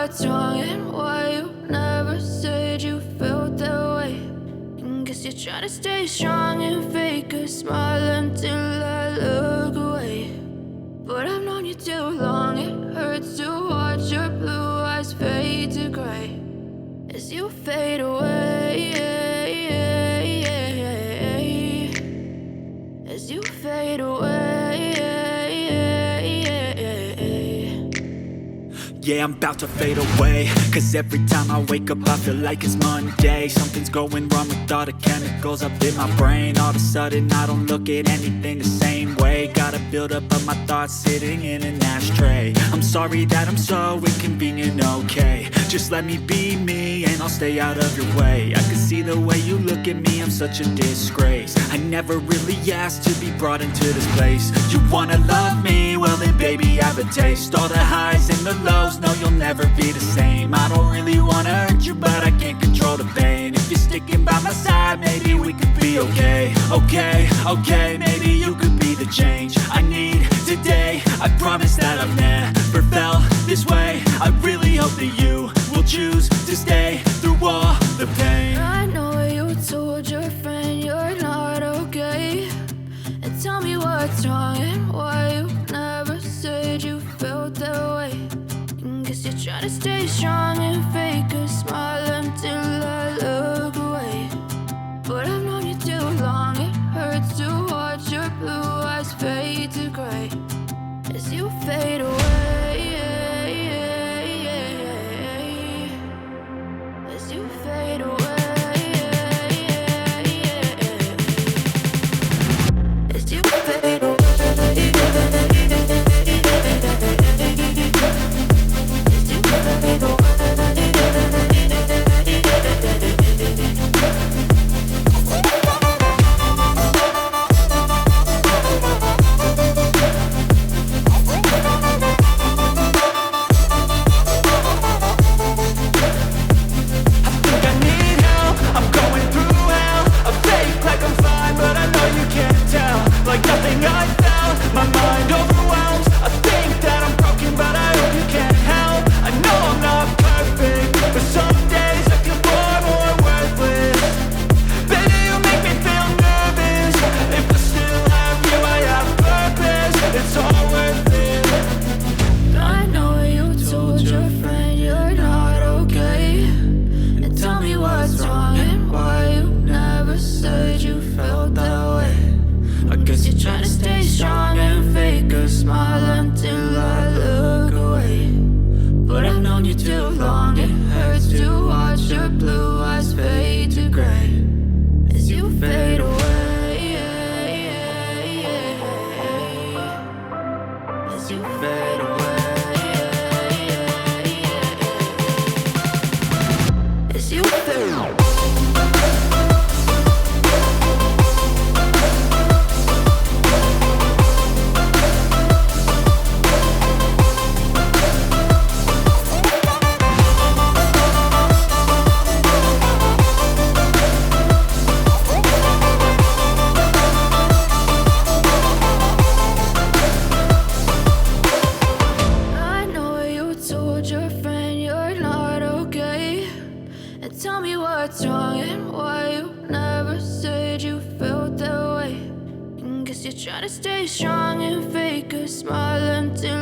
what's wrong and why you never said you felt that way. And guess you're trying to stay strong and fake a smile until I look away. But I've known you too long, it hurts to watch your blue eyes fade to gray as you fade away, as you fade away. Yeah, I'm about to fade away, cause every time I wake up I feel like it's Monday. Something's going wrong with all the chemicals up in my brain. All of a sudden I don't look at anything the same way. Got a build up of my thoughts sitting in an ashtray. I'm sorry that I'm so inconvenient, okay. Just let me be me and I'll stay out of your way. I can see the way you look at me, I'm such a disgrace. I never really asked to be brought into this place. You wanna love me? Well then baby have a taste. All the highs and the lows, no you'll never be the same. I don't really wanna hurt you but I can't control the pain. If you're sticking by my side maybe we could be okay. Okay, maybe you could be the change I need today. I promise that I've never felt this way. I really hope that you will choose to stay through all the pain. I know you told your friend you're not okay, and tell me what's wrong and why you never said you felt that way. And guess you're trying to stay strong and fake a smile until I look away. But I've known you too long, it hurts to watch your blue eyes fade to gray as you fade away, as you fade away. As you fade away. Try to stay strong and fake a smile until